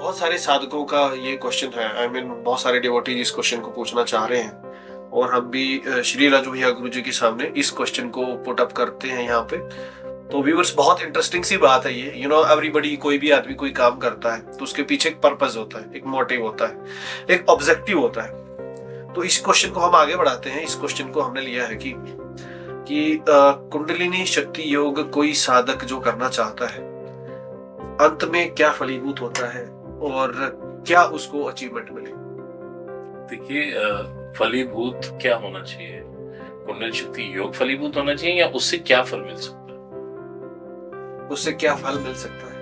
बहुत सारे साधकों का ये क्वेश्चन है। बहुत सारे डिवोटीज इस क्वेश्चन को पूछना चाह रहे हैं और हम भी श्री राजू भैया गुरु जी के सामने इस क्वेश्चन को पुट अप करते हैं यहाँ पे। तो व्यूअर्स, बहुत इंटरेस्टिंग सी बात है ये। एवरीबडी, कोई भी आदमी कोई काम करता है तो उसके पीछे एक पर्पस होता है, एक मोटिव होता है, एक ऑब्जेक्टिव होता है। तो इस क्वेश्चन को हम आगे बढ़ाते हैं। इस क्वेश्चन को हमने लिया है कि कुंडलिनी शक्ति योग कोई साधक जो करना चाहता है, अंत में क्या फलीभूत होता है और क्या उसको अचीवमेंट मिले। देखिए, फलीभूत क्या होना चाहिए? कुंडलिनी शक्ति योग फलीभूत होना चाहिए या उससे क्या फल मिल सकता है? उससे क्या फल मिल सकता है?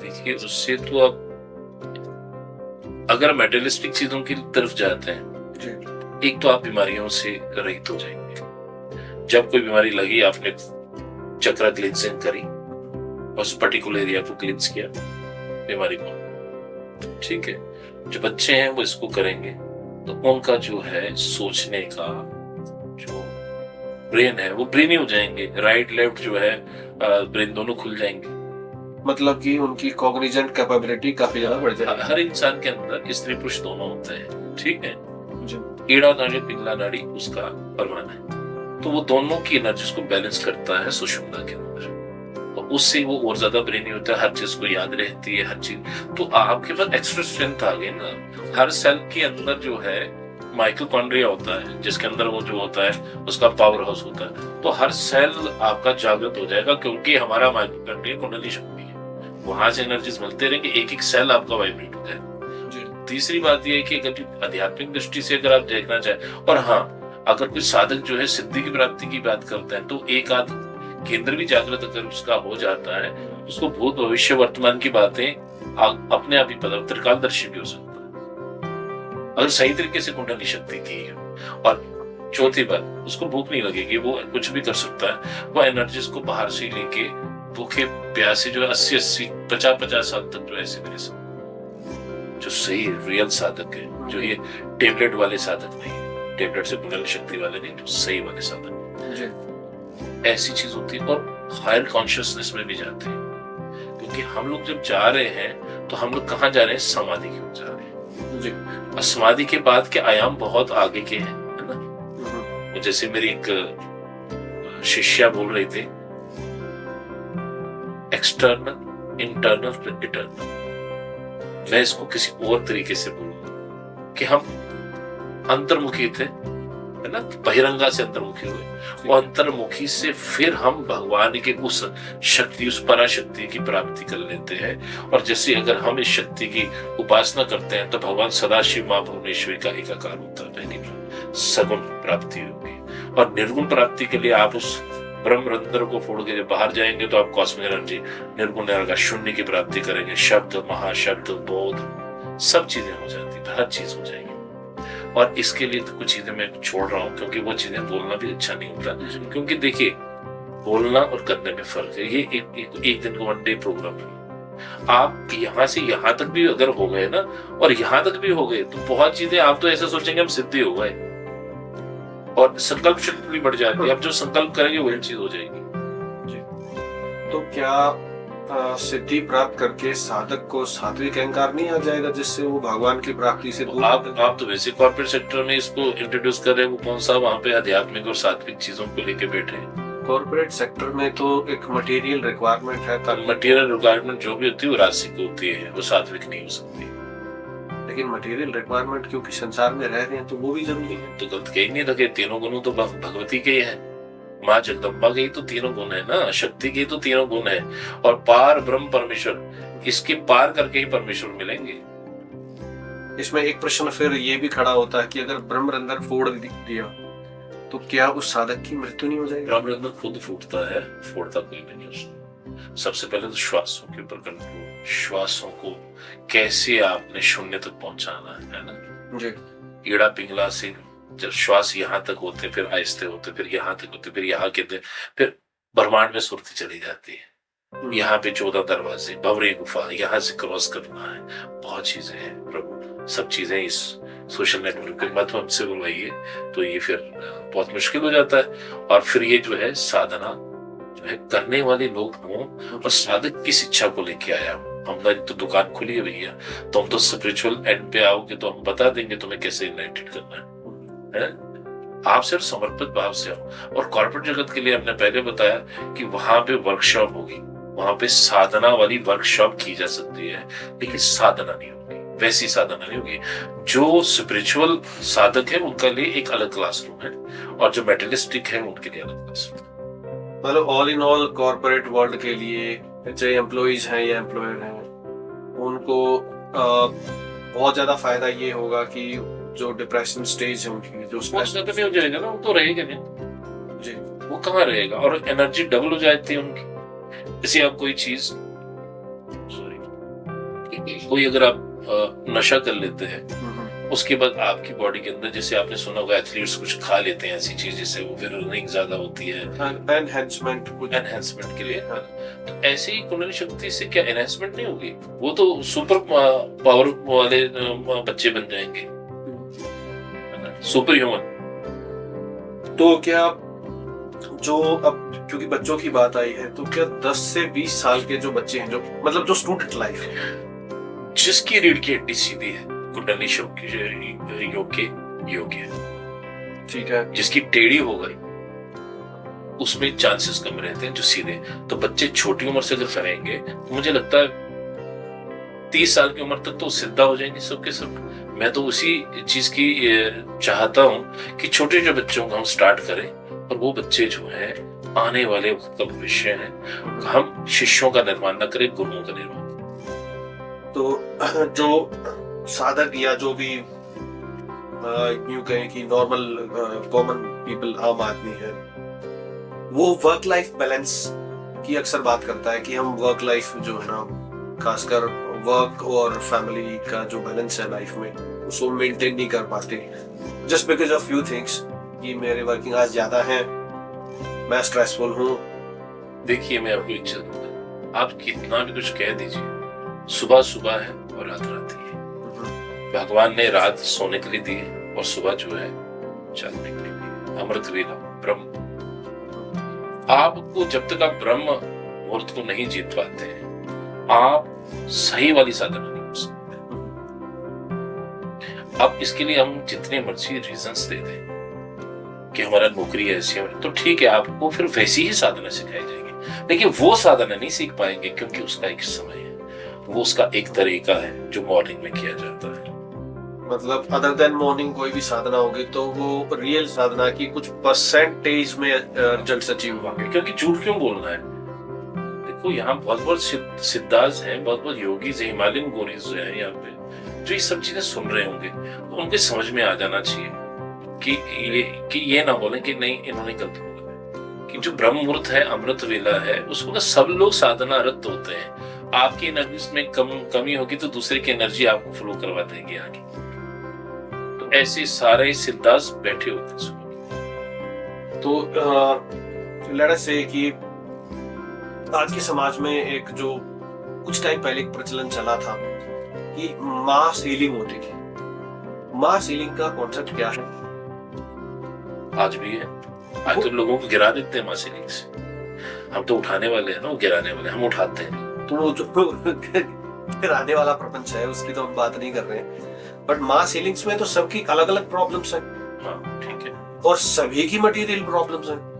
देखिए, उससे तो अब अगर मेटेरियलिस्टिक चीजों की तरफ जाते हैं जी, एक तो आप बीमारियों से रहित हो जाएंगे। जब कोई बीमारी लगी, आपने चक्र क्लींजिंग करी, उस पर्टिकुलर एरिया को क्लींस किया, बीमारी को, ठीक है। जो बच्चे हैं वो इसको करेंगे तो उनका जो है सोचने का जो ब्रेन है वो ब्रेन ही हो जाएंगे। राइट लेफ्ट जो है ब्रेन दोनों खुल जाएंगे। मतलब कि उनकी कॉग्निजेंट कैपेबिलिटी काफी ज्यादा बढ़ जाएगी। हर इंसान के अंदर स्त्री पुरुष दोनों होता है, ठीक है। ईड़ा नाड़ी पिंगला नाड़ी उसका परमाणु है, तो वो दोनों की एनर्जी को बैलेंस करता है सुषुम्ना के अंदर। तो उससे वो और ज्यादा ब्रेनी होता है, हर चीज को याद रहती है, हर चीज। तो आपके पास एक्स्ट्रा स्ट्रेंथ आ गई ना। हर सेल के अंदर जो है माइटोकॉन्ड्रिया होता है, जिसके अंदर वो जो होता है उसका पावर हाउस होता है। तो हर सेल आपका जागृत हो जाएगा, क्योंकि हमारा माइटोकॉन्ड्रिया कुंडलिनी शक्ति है, वहां से एनर्जीज मिलते रहेंगे, एक एक सेल आपका वाइब्रेट हो जाएगा। तीसरी बात यह है कि अगर आध्यात्मिक दृष्टि से अगर आप देखना चाहें, और हाँ, अगर कोई साधक जो है सिद्धि की प्राप्ति की बात करते हैं तो एक आध केंद्र भी जागृत अगर उसका हो जाता है, उसको भूत भविष्य वर्तमान की बातें अपने आप ही पता, त्रिकालदर्शी भी हो सकता है अगर सही तरीके से कुंडलिनी शक्ति की है। और चौथी बात, उसको भूख नहीं लगेगी, वो कुछ भी कर सकता है। वो एनर्जीज को बाहर से लेके भूखे प्यासे जो है 80-80 50-50 साल तक जो ऐसे मेरे साथ जो सही रियल साधक है, जो ये टेबलेट वाले साधक नहीं है, टेबलेट से कुंडलिनी शक्ति वाले नहीं, जो सही वाले साधक, ऐसी चीज होती है। और हायर कॉन्शियसनेस में भी जाते हैं, क्योंकि हम लोग जब जा रहे हैं तो हम लोग कहाँ जा रहे हैं? समाधि की ओर जा रहे हैं जी। और समाधि के बाद के आयाम बहुत आगे के हैं, है ना। जैसे मेरी एक शिष्या बोल रही थी, एक्सटर्नल, इंटरनल, इटर्नल। मैं इसको किसी और तरीके से बोलूंगा कि हम अंतर्मुखी थे, है ना, बहिरंगा से अंतर्मुखी हुए, वो अंतर्मुखी से फिर हम भगवान के उस शक्ति, उस पराशक्ति की प्राप्ति कर लेते हैं। और जैसे अगर हम इस शक्ति की उपासना करते हैं तो भगवान सदाशिव माँ भुवनेश्वरी का एकाकार होता है, पहली सगुण प्राप्ति होगी। और निर्गुण प्राप्ति के लिए आप उस ब्रह्म रंध्र को फोड़ के जब बाहर जाएंगे तो आप कॉस्मिक एनर्जी, निर्गुण एनर्जी, शून्य की प्राप्ति करेंगे। शब्द, महाशब्द, बोध, सब चीजें हो जाती है, हर चीज हो जाएगी। और इसके लिए तो कुछ चीजें मैं छोड़ रहा हूँ, क्योंकि वो चीजें बोलना भी अच्छा नहीं होता। क्योंकि देखिए, बोलना और करने में फर्क है। ये एक दिन का 1 डे प्रोग्राम है। आप यहाँ से यहाँ तक भी अगर हो गए ना, और यहाँ तक भी हो गए, तो बहुत चीजें आप तो ऐसे सोचेंगे हम सिद्धि हो गए, और संकल्प शक्ति भी बढ़ जाती है। आप जो संकल्प करेंगे वही चीज हो जाएगी जी। तो क्या सिद्धि प्राप्त करके साधक को सात्विक अहंकार नहीं आ जाएगा, जिससे वो भगवान की प्राप्ति से दूर? आप तो वैसे कॉर्पोरेट सेक्टर में इसको इंट्रोड्यूस कर रहे हैं, वो कौन सा वहाँ पे आध्यात्मिक और सात्विक चीजों को लेके बैठे हैं? कॉर्पोरेट सेक्टर में तो एक मटेरियल रिक्वायरमेंट है। मटेरियल रिक्वायरमेंट जो भी होती है वो राजसिक होती है, वो सात्विक नहीं हो सकती। लेकिन मटेरियल रिक्वायरमेंट क्योंकि संसार में रह रहे हैं तो वो भी जरूरी है। तो गलत कहीं नहीं रखे, तीनों गुणों तो भगवती के ही है। माँ जगदम्बा के ही तो तीनों गुण है ना, शक्ति के ही तो तीनों गुण है। और पार ब्रह्म परमेश्वर, इसके पार करके ही परमेश्वर मिलेंगे। इसमें एक प्रश्न फिर ये भी खड़ा होता है कि अगर ब्रह्म रंध्र फोड़ दिया तो क्या उस साधक की मृत्यु नहीं हो जाएगी? ब्रह्म रंध्र खुद फूटता है, फोड़ता कोई नहीं उसको। सबसे पहले तो श्वासों के ऊपर कंट्रोल, श्वासों को कैसे आपने शून्य तक पहुंचाना है ना जी। ईड़ा पिंगला से जब श्वास यहाँ तक होते, फिर आहिस्ते होते, फिर यहाँ तक होते, फिर यहाँ कहते, फिर ब्रह्मांड में सुरती चली जाती है। यहाँ पे 14 दरवाजे, भंवरी गुफा, यहाँ से क्रॉस करना है, बहुत चीजें हैं प्रभु। सब चीजें इस सोशल नेटवर्क के मत हमसे बुलवाइए तो ये फिर बहुत मुश्किल हो जाता है। और फिर ये जो है साधना जो है करने वाले लोग हों और साधक की शिक्षा को लेके आया हो, हमारी तो दुकान खुली है भैया, तुम तो स्पिरिचुअल एंड पे आओगे तो हम बता देंगे तुम्हें कैसे इनलाइटेड करना है? आप सिर्फ समर्पित भाव से आओ। और कॉर्पोरेट जगत के लिए हमने पहले बताया कि वहां पे वर्कशॉप होगी, वहां पे साधना वाली वर्कशॉप की जा सकती है, लेकिन साधना नहीं होगी, वैसी साधना नहीं होगी। जो स्पिरिचुअल साधक है उनके लिए एक अलग क्लासरूम है, और जो मेटेरियलिस्टिक है उनके लिए अलग क्लासरूम। मतलब all in all corporate world के लिए जो एम्प्लॉइज हैं या एम्प्लॉयर हैं, उनको बहुत ज्यादा फायदा ये होगा कि जो डिप्रेशन स्टेज है उनकी, जो वो ज्यादा नहीं हो जाएगा ना, वो तो रहेगा नहीं जी, वो कहाँ रहेगा, और एनर्जी डबल हो जाती है उनकी। जैसे आप कोई चीज, सॉरी, कोई अगर आप नशा कर लेते हैं, उसके बाद आपकी बॉडी के अंदर, जैसे आपने सुना होगा एथलीट्स कुछ खा लेते हैं ऐसी चीज जिससे वो फिर रनिंग ज्यादा होती है, एनहेंसमेंट के लिए। तो ऐसे ही कुंडली शक्ति से क्या एनहेंसमेंट नहीं होगी? वो तो सुपर पावर वाले बच्चे बन जाएंगे, सुपर ह्यूमन। तो क्या जो अब क्योंकि बच्चों की बात आई है, तो क्या 10 से 20 साल के जो बच्चे हैं, जो मतलब जो स्टूडेंट लाइफ है, जिसकी रीढ़ की हड्डी सीधी है, कुंडली योग्य, ठीक है, जिसकी टेढ़ी हो गई उसमें चांसेस कम रहते हैं जो सीधे। तो बच्चे छोटी उम्र से अगर करेंगे तो मुझे लगता है 30 साल की उम्र तक तो सीधा हो जाएंगे सबके सब। मैं तो उसी चीज की चाहता हूँ कि छोटे जो बच्चों को हम स्टार्ट करें, और वो बच्चे जो हैं आने वाले वक्त का भविष्य है। हम शिष्यों का निर्माण न करें, गुरुओं का निर्माण। तो जो साधक या जो भी यूं कहें कि नॉर्मल कॉमन पीपल, आम आदमी है, वो वर्क लाइफ बैलेंस की अक्सर बात करता है कि हम वर्क लाइफ जो है ना, खासकर वर्क और फैमिली का जो बैलेंस है लाइफ में, उसको मेंटेन नहीं कर पाते just because of few things, कि मेरे वर्किंग आवर्स ज्यादा हैं, मैं स्ट्रेसफुल हूँ। देखिए, मैं आपको इच्छा दूंगा, आप कितना भी कुछ कह दीजिए, सुबह सुबह है और रात रात ही है। भगवान ने रात सोने के लिए दी है और सुबह जो है चलने के लिए दी है। अमृत वेला, ब्रह्म। आपको जब तक आप ब्रह्म मुहूर्त को नहीं जीत पाते हैं, आप सही वाली साधना नहीं कर सकते। अब इसके लिए हम जितने मर्जी रीजंस दे दें कि हमारा नौकरी ऐसी है, तो ठीक है, आपको फिर वैसी ही साधना सिखाई जाएगी, लेकिन वो साधना नहीं सीख पाएंगे, क्योंकि उसका एक समय है, वो उसका एक तरीका है जो मॉर्निंग में किया जाता है। मतलब अदर देन मॉर्निंग कोई भी साधना होगी तो वो रियल साधना की कुछ परसेंटेज में रिजल्ट्स अचीव होंगे। क्योंकि झूठ क्यों बोलना है? देखो, यहाँ बहुत बहुत सिद्धार्थ हैं, बहुत बहुत योगीज हैं, हिमालयन गोरीज जो हैं यहाँ पे, जो ये सब चीजें सुन रहे होंगे, तो उनके समझ में आ जाना चाहिए कि ये ना बोले कि नहीं इन्होंने गलत बोला, कि जो ब्रह्म मुहूर्त है, अमृत वेला है, उसको ना सब लोग साधना रत होते हैं। आपकी एनर्जी में कमी होगी तो दूसरे की एनर्जी आपको फ्लो करवा देंगे आगे। तो ऐसे सारे सिद्धार्थ बैठे होते हैं। तो लेट अस से कि आज के समाज में एक जो कुछ टाइम पहले एक प्रचलन चला था कि मास हीलिंग होती थी। मास हीलिंग का कॉन्सेप्ट क्या है? आज भी है। आज तो लोगों को गिरा देते हैं मास हीलिंग से। हम तो उठाने वाले हैं ना, वो गिराने वाले, हम उठाते हैं। तो वो जो गिराने वाला प्रपंच है उसकी तो हम बात नहीं कर रहे हैं, बट मास हीलिंग्स में तो सबकी अलग अलग प्रॉब्लम्स हैं। हाँ, ठीक है। और सभी की मटेरियल प्रॉब्लम्स हैं।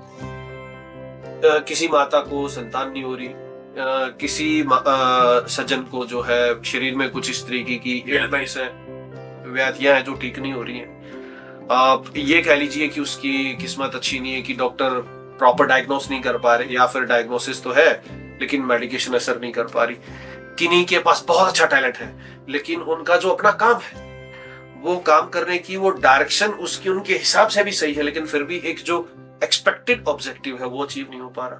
किसी माता को संतान नहीं हो रही, किसी सज्जन को जो है शरीर में कुछ इस तरीके की इलनेस है, व्याधियां हैं जो ठीक नहीं हो रही हैं। आप ये कह लीजिए कि उसकी किस्मत अच्छी नहीं है कि डॉक्टर प्रॉपर डायग्नोस नहीं कर पा रहे, या फिर डायग्नोसिस तो है लेकिन मेडिकेशन असर नहीं कर पा रही। किन्हीं के पास बहुत अच्छा टैलेंट है, लेकिन उनका जो अपना काम है, वो काम करने की वो डायरेक्शन उसकी उनके हिसाब से भी सही है, लेकिन फिर भी एक जो एक्सपेक्टेड ऑब्जेक्टिव है वो अचीव नहीं हो पा रहा।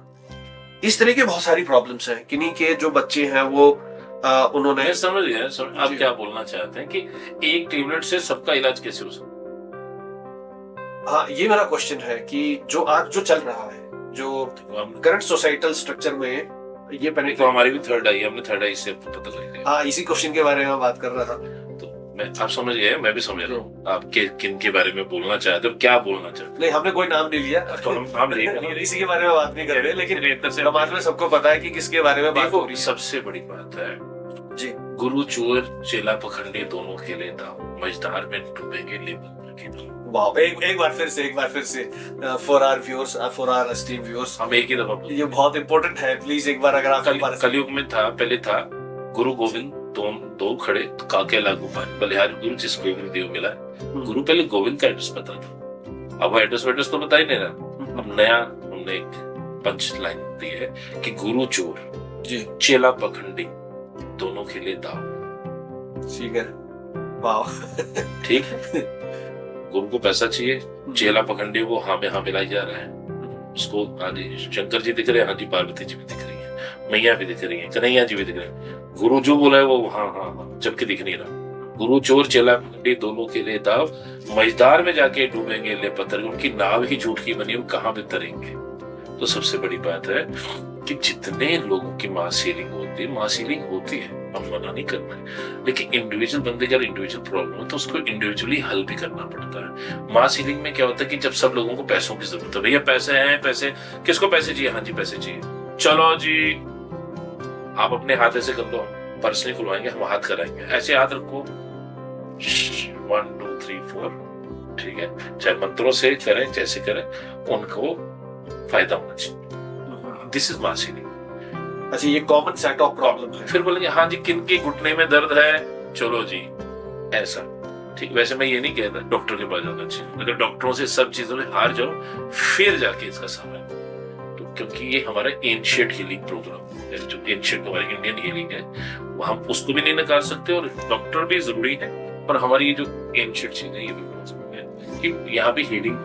इस तरह के बहुत सारी प्रॉब्लम्स हैं। किन्हीं के जो बच्चे हैं वो उन्होंने, मैं समझ गया। आप क्या बोलना चाहते हैं कि एक टैबलेट से सबका इलाज कैसे हो सकता? हाँ, ये मेरा क्वेश्चन है कि जो आज जो चल रहा है, जो करंट सोसाइटल स्ट्रक्चर में ये पहले तो हमारी भी थर्ड आई, हमने थर्ड आई से पता कर लिया। हाँ, इसी क्वेश्चन के बारे में बात कर रहा था। तो आप समझ गए, मैं भी समझ रहा हूँ आप किन के बारे में बोलना चाहते हो, क्या बोलना चाहते हो। नहीं, हमने कोई नाम नहीं लिया, तो हम नाम नहीं इसी के बारे में बात नहीं कर रहे, लेकिन समाज में सबको पता है कि किसके बारे में बात हो रही है। सबसे बड़ी बात है गुरु चोर चेला पखंडे दोनों खेले दाव, मझधार में डूबेंगे लेबर के दाव। वाह, एक बार फिर से for our viewers, for our esteemed viewers, हम एक ही दफा बोलते ये बहुत इंपॉर्टेंट है, प्लीज एक बार अगर आप कलयुग में था, पहले था गुरु गोविंद दो खड़े तो काके लागू पाए, बलिहारी गुरु जिसको गोविंद देव मिला। गुरु पहले गोविंद का एड्रेस बता था, अब एड्रेस तो बता ही नहीं रहा। अब नया हमने एक पंच लाइन दी है कि गुरु चोर जी चेला पखंडी दोनों खेले दाव। ठीक है, वाह ठीक है, गुरु को पैसा चाहिए, चेला पखंडी वो हाँ में हाँ मिलाई जा रहा है उसको। हाँ जी शंकर जी दिख रहे हैं, हाँ जी पार्वती जी भी दिख रही है, मैया भी दिख रही है, कन्हैया जी भी दिख रहे हैं। गुरु जो बोला है वो हाँ हाँ हाँ जबकि दिख नहीं रहा। गुरु चोर चेला पखंडी दोनों के लिए दाव, मझधार में जाके डूबेंगे ले पत्थर, उनकी नाव ही झूठ की बनी, वो कहाँ पे तरेंगे। तो सबसे बड़ी बात है कि जितने लोगों की मास हीलिंग होती है, हम मना नहीं करना है, लेकिन इंडिविजुअल बंदे का इंडिविजुअल प्रॉब्लम है तो उसको इंडिविजुअली हल भी करना पड़ता है। मास हीलिंग में क्या होता है कि जब सब लोगों को पैसों की जरूरत है, भैया पैसे हैं, पैसे किसको पैसे चाहिए, हाँ जी पैसे चाहिए, चलो जी आप अपने हाथ ऐसे कर लो, हम पर्स नहीं खुलवाएंगे, हम हाथ कराएंगे, ऐसे हाथ रखो 1 2 3 4, ठीक है, चाहे मंत्रों से करें जैसे करें, उनको फायदा होना चाहिए। This is mass healing. अच्छा, ये कॉमन सेट ऑफ प्रॉब्लम है। फिर बोलेंगे हाँ जी किन के घुटने में दर्द है, चलो जी ऐसा, ठीक। वैसे मैं ये नहीं कहता डॉक्टर के पास जाना चाहिए, अगर डॉक्टरों से सब चीजों में हार जाओ फिर जाके इसका समय, तो क्योंकि ये हमारा एंशिएंट हीलिंग प्रोग्राम है, जो एंशिएंट हमारी इंडियन हीलिंग है, हम उसको भी नहीं नकार सकते और डॉक्टर भी जरूरी है, पर हमारी ये जो एंशिएंट चीजें ये भी बहुत जरूरी है कि यहाँ भी हीलिंग